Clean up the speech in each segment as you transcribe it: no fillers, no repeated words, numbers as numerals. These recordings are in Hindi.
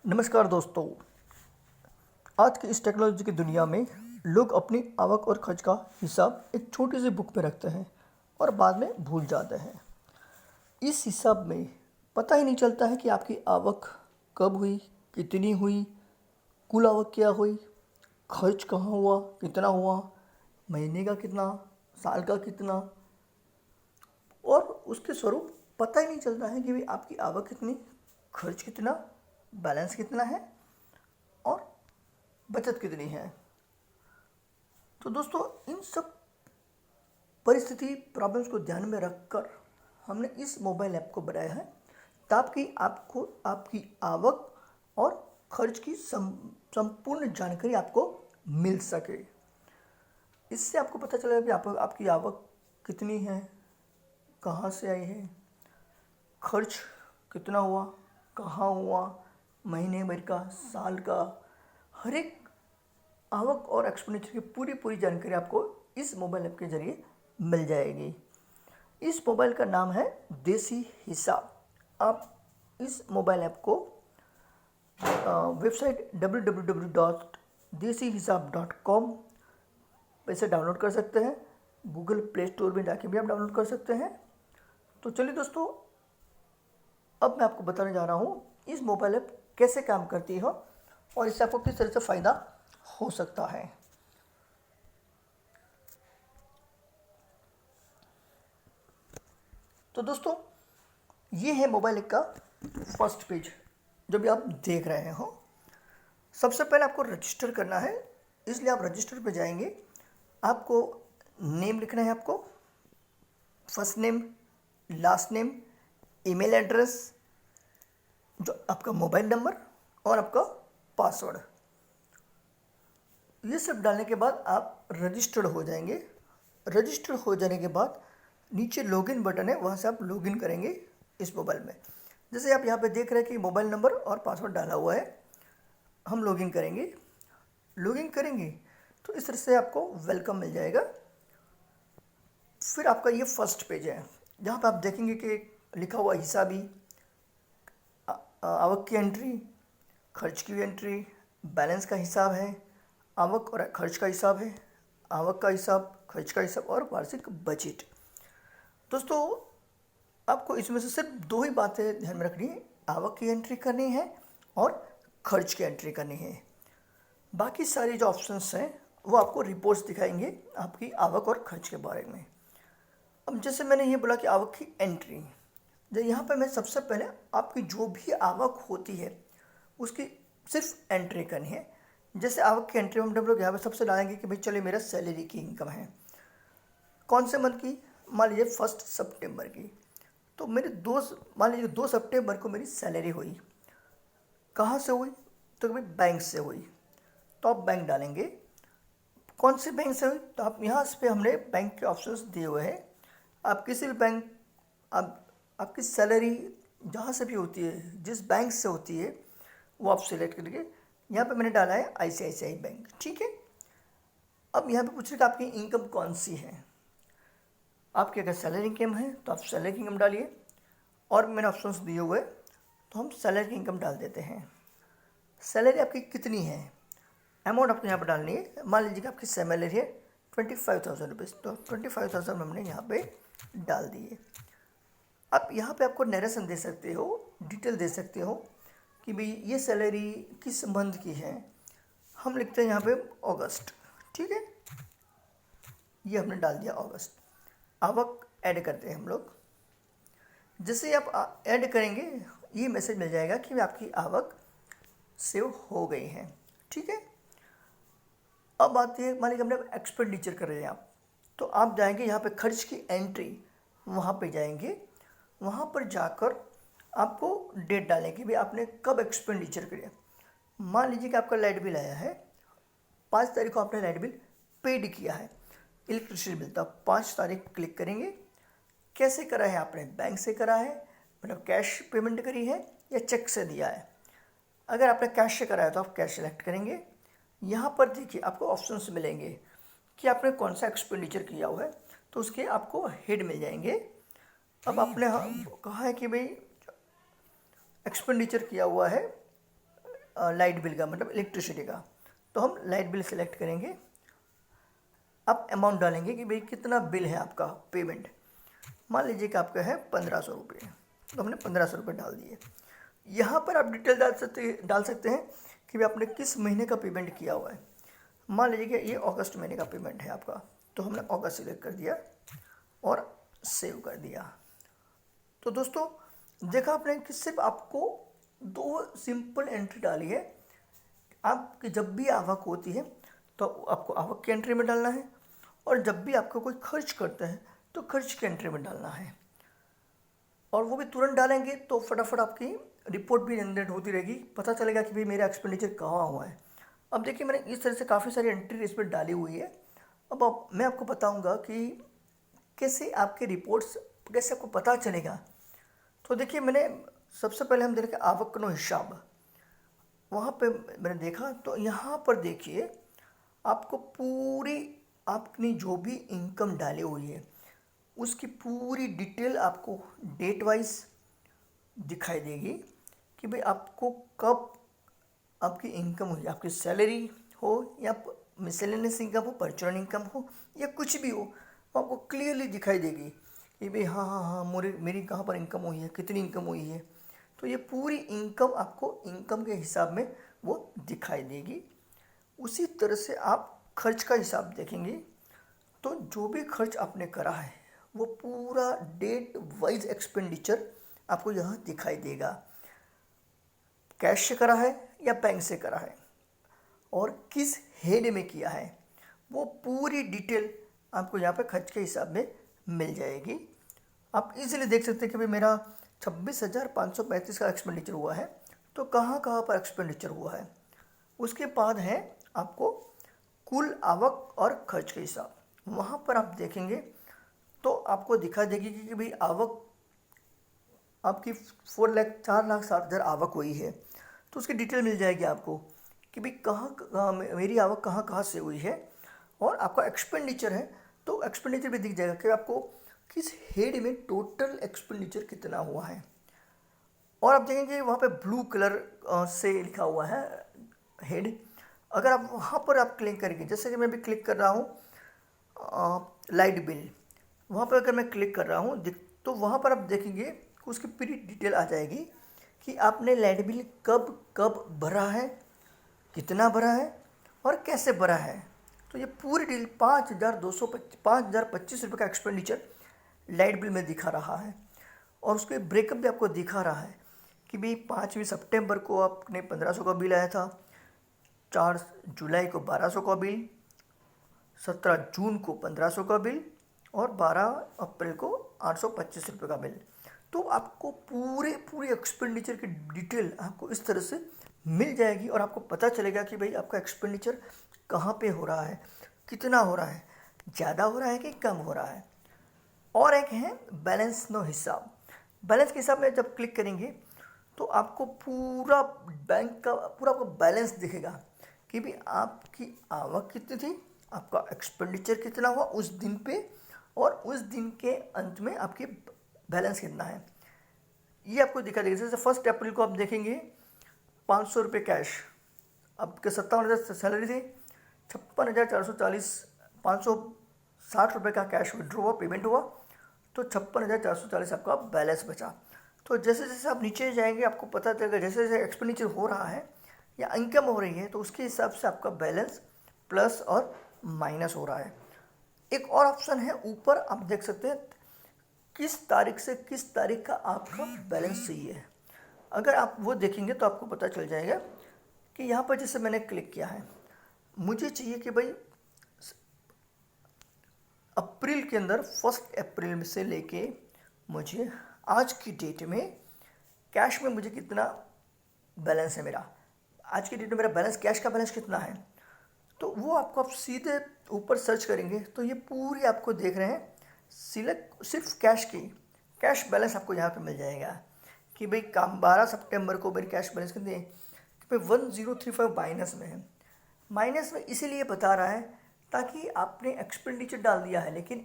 नमस्कार दोस्तों। आज की इस टेक्नोलॉजी की दुनिया में लोग अपनी आवक और खर्च का हिसाब एक छोटी सी बुक में रखते हैं और बाद में भूल जाते हैं। इस हिसाब में पता ही नहीं चलता है कि आपकी आवक कब हुई, कितनी हुई, कुल आवक क्या हुई, खर्च कहाँ हुआ, कितना हुआ, महीने का कितना, साल का कितना, और उसके स्वरूप पता ही नहीं चलता है कि भाई आपकी आवक कितनी, खर्च कितना, बैलेंस कितना है और बचत कितनी है। तो दोस्तों, इन सब परिस्थिति प्रॉब्लम्स को ध्यान में रखकर हमने इस मोबाइल ऐप को बनाया है ताकि आपको आपकी आवक और खर्च की संपूर्ण जानकारी आपको मिल सके। इससे आपको पता चलेगा कि आपकी आवक कितनी है, कहाँ से आई है, खर्च कितना हुआ, कहाँ हुआ, महीने भर का, साल का, हर एक आवक और एक्सपेंडिचर की पूरी पूरी जानकारी आपको इस मोबाइल ऐप के ज़रिए मिल जाएगी। इस मोबाइल का नाम है देसी हिसाब। आप इस मोबाइल ऐप को वेबसाइट www.desihisab.com पे से डाउनलोड कर सकते हैं। गूगल प्ले स्टोर में जाके भी आप डाउनलोड कर सकते हैं। तो चलिए दोस्तों, अब मैं आपको बताने जा रहा हूँ इस मोबाइल ऐप कैसे काम करती है और इससे आपको किस तरह से फ़ायदा हो सकता है। तो दोस्तों, ये है मोबाइल ऐप का फर्स्ट पेज जो भी आप देख रहे हो। सबसे पहले आपको रजिस्टर करना है, इसलिए आप रजिस्टर पे जाएंगे। आपको नेम लिखना है, आपको first name, last name, email address, जो आपका मोबाइल नंबर और आपका पासवर्ड। ये सब डालने के बाद आप रजिस्टर्ड हो जाएंगे। रजिस्टर्ड हो जाने के बाद नीचे लॉगिन बटन है, वहाँ से आप लॉगिन करेंगे इस मोबाइल में। जैसे आप यहाँ पे देख रहे हैं कि मोबाइल नंबर और पासवर्ड डाला हुआ है, हम लॉगिन करेंगे। लॉगिन करेंगे तो इस तरह से आपको वेलकम मिल जाएगा। फिर आपका ये फर्स्ट पेज है जहाँ पे आप देखेंगे कि लिखा हुआ हिसाबी, आवक की एंट्री, खर्च की एंट्री, बैलेंस का हिसाब है, आवक और खर्च का हिसाब है, आवक का हिसाब, खर्च का हिसाब और वार्षिक बजट। दोस्तों, आपको इसमें से सिर्फ दो ही बातें ध्यान में रखनी है, आवक की एंट्री करनी है और खर्च की एंट्री करनी है। बाकी सारी जो ऑप्शंस हैं वो आपको रिपोर्ट्स दिखाएंगे आपकी आवक और खर्च के बारे में। अब जैसे मैंने ये बोला कि आवक की एंट्री, जो यहाँ पे मैं सबसे पहले आपकी जो भी आवक होती है उसकी सिर्फ एंट्री करनी है। जैसे आवक की एंट्री हम लोग यहाँ पे सबसे डालेंगे कि भाई चलिए मेरा सैलरी की इनकम है, कौन से मंथ की, मान लीजिए 1 सितंबर की। तो मेरे मान लीजिए 2 सितंबर को मेरी सैलरी हुई। कहाँ से हुई? तो भाई बैंक से हुई, तो आप बैंक डालेंगे। कौन से बैंक से हुई? तो आप यहाँ पे हमने बैंक के ऑप्शंस दिए हुए हैं। आप किसी भी बैंक, आपकी सैलरी जहाँ से भी होती है, जिस बैंक से होती है वो आप सिलेक्ट करिए। यहाँ पे मैंने डाला है आईसीआईसीआई बैंक, ठीक है। अब यहाँ पे पूछ रहे कि आपकी इनकम कौन सी है। आपकी अगर सैलरी इनकम है तो आप सैलरी इनकम डालिए, और मैंने ऑप्शंस दिए हुए तो हम सैलरी इनकम डाल देते हैं। सैलरी आपकी कितनी है, अमाउंट आपको यहाँ पर डालनी है। मान लीजिए कि आपकी सैलरी है 25,000 रुपीज़, तो 25,000 हमने यहाँ पे डाल दिए। आप यहाँ पे आपको नरेशन दे सकते हो, डिटेल दे सकते हो कि भाई ये सैलरी किस मंथ की है। हम लिखते हैं यहाँ पे अगस्त, ठीक है, ये हमने डाल दिया अगस्त। आवक ऐड करते हैं हम लोग। जैसे आप ऐड करेंगे ये मैसेज मिल जाएगा कि आपकी आवक सेव हो गई है, ठीक है। अब आती है, मान लीजिए हमने एक्सपेंडिचर कर रहे हैं आप, तो आप जाएंगे यहाँ पे खर्च की एंट्री, वहाँ पे जाएंगे। वहाँ पर जाकर आपको डेट डालें कि भाई आपने कब एक्सपेंडिचर किया। मान लीजिए कि आपका लाइट बिल आया है, 5 तारीख को आपने लाइट बिल पेड किया है, इलेक्ट्रिसिटी बिल, तो आप 5 तारीख क्लिक करेंगे। कैसे करा है आपने? बैंक से करा है, मतलब कैश पेमेंट करी है या चेक से दिया है। अगर आपने कैश से करा है तो आप कैश सेलेक्ट करेंगे। यहाँ पर देखिए आपको ऑप्शंस मिलेंगे कि आपने कौन सा एक्सपेंडिचर किया हुआ है, तो उसके आपको हेड मिल जाएंगे। अब आपने कहा है कि भाई एक्सपेंडिचर किया हुआ है लाइट बिल का, मतलब इलेक्ट्रिसिटी का। तो हम लाइट बिल सेलेक्ट करेंगे। आप अमाउंट डालेंगे कि भाई कितना बिल है आपका पेमेंट। मान लीजिए कि आपका है 1500 रुपये, तो हमने 1500 रुपये डाल दिए। यहाँ पर आप डिटेल डाल सकते हैं कि भाई आपने किस महीने का पेमेंट किया हुआ है। मान लीजिए कि ये अगस्त महीने का पेमेंट है आपका, तो हमने अगस्त सिलेक्ट कर दिया और सेव कर दिया। तो दोस्तों देखा आपने कि सिर्फ आपको 2 सिंपल एंट्री डाली है। आपकी जब भी आवक होती है तो आपको आवक की एंट्री में डालना है, और जब भी आपको कोई खर्च करता है तो खर्च की एंट्री में डालना है। और वो भी तुरंत डालेंगे तो फटाफट आपकी रिपोर्ट भी जनरेट होती रहेगी, पता चलेगा कि भाई मेरा एक्सपेंडिचर कहाँ हुआ है। अब देखिए मैंने इस तरह से काफ़ी सारी एंट्री इस पर डाली हुई है। अब मैं आपको बताऊंगा कि कैसे आपके रिपोर्ट्स, कैसे आपको पता चलेगा। तो देखिए मैंने सबसे पहले हम देखें आवक नो हिसाब, वहाँ पे मैंने देखा तो यहाँ पर देखिए आपको पूरी आपने जो भी इनकम डाली हुई है उसकी पूरी डिटेल आपको डेट वाइज दिखाई देगी कि भाई आपको कब आपकी इनकम हुई, आपकी सैलरी हो या मिसलेनियस इनकम हो, परचुरन इनकम हो या कुछ भी हो, वो आपको क्लियरली दिखाई देगी कि भाई हाँ हाँ हाँ मेरी कहाँ पर इनकम हुई है, कितनी इनकम हुई है। तो ये पूरी इनकम आपको इनकम के हिसाब में वो दिखाई देगी। उसी तरह से आप खर्च का हिसाब देखेंगे तो जो भी खर्च आपने करा है वो पूरा डेट वाइज एक्सपेंडिचर आपको यहाँ दिखाई देगा, कैश से करा है या बैंक से करा है और किस हेड में किया है, वो पूरी डिटेल आपको यहाँ पे खर्च के हिसाब में मिल जाएगी। आप इजीली देख सकते हैं कि भाई मेरा 26,535 का एक्सपेंडिचर हुआ है, तो कहाँ कहाँ पर एक्सपेंडिचर हुआ है। उसके बाद है आपको कुल आवक और खर्च के हिसाब, वहाँ पर आप देखेंगे तो आपको दिखा देगी कि भाई आवक आपकी 4,60,000 आवक हुई है, तो उसकी डिटेल मिल जाएगी आपको कि भाई कहाँ मेरी आवक कहाँ कहाँ से हुई है। और आपका एक्सपेंडिचर है तो एक्सपेंडिचर भी दिख जाएगा कि आपको किस हेड में टोटल एक्सपेंडिचर कितना हुआ है। और आप देखेंगे वहाँ पे ब्लू कलर से लिखा हुआ है हेड। अगर आप वहाँ पर आप क्लिक करेंगे, जैसे कि मैं भी क्लिक कर रहा हूँ लाइट बिल, वहाँ पर अगर मैं क्लिक कर रहा हूँ तो वहाँ पर आप देखेंगे कि उसकी पूरी डिटेल आ जाएगी कि आपने लाइट बिल कब कब भरा है, कितना भरा है और कैसे भरा है। तो ये पूरी डिटेल 5,025 रुपये का एक्सपेंडिचर लाइट बिल में दिखा रहा है। और उसके ब्रेकअप भी आपको दिखा रहा है कि भाई 5वीं सितंबर को आपने 1500 का बिल आया था, 4 जुलाई को 1200 का बिल, 17 जून को 1500 का बिल और 12 अप्रैल को 825 रुपये का बिल। तो आपको पूरे एक्सपेंडिचर की डिटेल आपको इस तरह से मिल जाएगी और आपको पता चलेगा कि भाई आपका एक्सपेंडिचर कहाँ पे हो रहा है, कितना हो रहा है, ज़्यादा हो रहा है कि कम हो रहा है। और एक है बैलेंस नो हिसाब। बैलेंस के हिसाब में जब क्लिक करेंगे तो आपको पूरा बैंक का पूरा आपको बैलेंस दिखेगा कि भाई आपकी आवक कितनी थी, आपका एक्सपेंडिचर कितना हुआ उस दिन पे, और उस दिन के अंत में आपकी बैलेंस कितना है ये आपको दिखा देगा। जैसे 1 अप्रैल को आप देखेंगे 500 रुपये कैश, आपके 57,000 सैलरी थी, 56,440 560 रुपये का कैश विड्रॉ हुआ, पेमेंट हुआ, तो 56,440 आपका बैलेंस बचा। तो जैसे जैसे आप नीचे जाएंगे आपको पता चलेगा जैसे जैसे एक्सपेंडिचर हो रहा है या इनकम हो रही है तो उसके हिसाब से आपका बैलेंस प्लस और माइनस हो रहा है। एक और ऑप्शन है ऊपर आप देख सकते हैं किस तारीख से किस तारीख का आपका बैलेंस चाहिए है। अगर आप वो देखेंगे तो आपको पता चल जाएगा कि यहाँ पर जैसे मैंने क्लिक किया है, मुझे चाहिए कि भाई अप्रैल के अंदर 1 अप्रैल से लेके मुझे आज की डेट में कैश में मुझे कितना बैलेंस है मेरा, आज की डेट में मेरा बैलेंस कैश का बैलेंस कितना है। तो वो आपको आप सीधे ऊपर सर्च करेंगे तो ये पूरी आपको देख रहे हैं सिलेक्ट सिर्फ कैश की, कैश बैलेंस आपको यहाँ पे मिल जाएगा कि भाई काम 12 सितंबर को मेरी कैश बैलेंस कितनी है कि भाई 1035 माइनस में है। माइनस में इसीलिए बता रहा है ताकि आपने एक्सपेंडिचर डाल दिया है लेकिन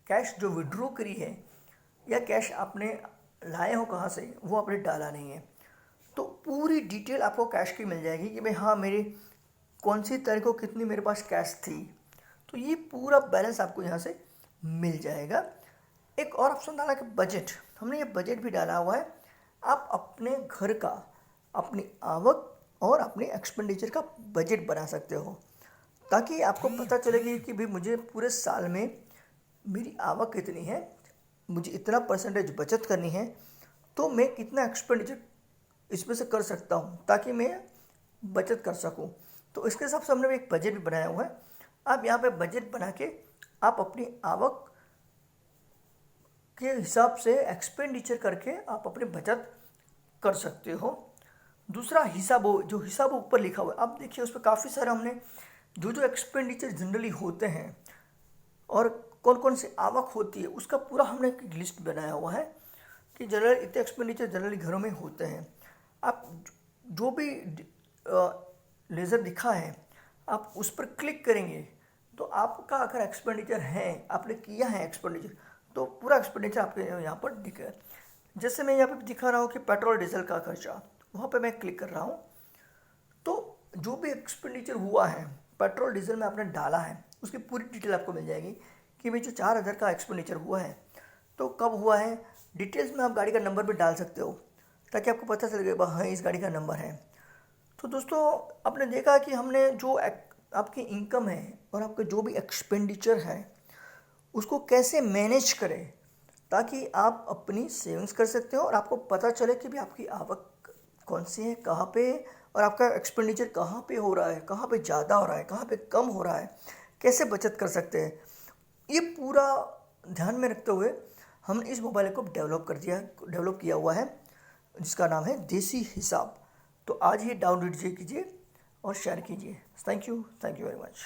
कैश जो विड्रॉ करी है या कैश आपने लाए हो कहाँ से वो आपने डाला नहीं है। तो पूरी डिटेल आपको कैश की मिल जाएगी कि भाई हाँ मेरी कौन सी तारीख को कितनी मेरे पास कैश थी। तो ये पूरा बैलेंस आपको यहाँ से मिल जाएगा। एक और ऑप्शन डाला कि बजट, हमने ये बजट भी डाला हुआ है। आप अपने घर का, अपनी आवक और अपने एक्सपेंडिचर का बजट बना सकते हो, ताकि आपको पता चलेगी कि भाई मुझे पूरे साल में मेरी आवक कितनी है, मुझे इतना परसेंटेज बचत करनी है, तो मैं कितना एक्सपेंडिचर इसमें से कर सकता हूँ ताकि मैं बचत कर सकूँ। तो इसके हिसाब से हमने एक बजट भी बनाया हुआ है। आप यहाँ पे बजट बना के आप अपनी आवक के हिसाब से एक्सपेंडिचर करके आप अपनी बचत कर सकते हो। दूसरा हिसाब, जो हिसाब ऊपर लिखा हुआ है आप देखिए, उस पर काफ़ी सारे हमने जो एक्सपेंडिचर जनरली होते हैं और कौन कौन सी आवक होती है उसका पूरा हमने एक लिस्ट बनाया हुआ है कि जनरल इतने एक्सपेंडिचर जनरली घरों में होते हैं। आप जो भी लेज़र दिखा है आप उस पर क्लिक करेंगे तो आपका अगर एक्सपेंडिचर है, आपने किया है एक्सपेंडिचर, तो पूरा एक्सपेंडिचर आपके यहाँ पर दिखेगा। जैसे मैं यहाँ पे दिखा रहा हूँ कि पेट्रोल डीजल का खर्चा, वहाँ पे मैं क्लिक कर रहा हूँ तो जो भी एक्सपेंडिचर हुआ है पेट्रोल डीजल में आपने डाला है उसकी पूरी डिटेल आपको मिल जाएगी कि भाई जो 4,000 का एक्सपेंडिचर हुआ है तो कब हुआ है। डिटेल्स में आप गाड़ी का नंबर भी डाल सकते हो ताकि आपको पता चल गया हाँ इस गाड़ी का नंबर है। तो दोस्तों आपने देखा कि हमने जो आपकी इनकम है और आपका जो भी एक्सपेंडिचर है उसको कैसे मैनेज करें ताकि आप अपनी सेविंग्स कर सकते हो और आपको पता चले कि भी आपकी आवक कौन सी है, कहाँ पे, और आपका एक्सपेंडिचर कहाँ पे हो रहा है, कहाँ पे ज़्यादा हो रहा है, कहाँ पे कम हो रहा है, कैसे बचत कर सकते हैं। ये पूरा ध्यान में रखते हुए हमने इस मोबाइल को डेवलप किया हुआ है जिसका नाम है देसी हिसाब। तो आज ही डाउनलोड कीजिए और शेयर कीजिए। Thank you very much.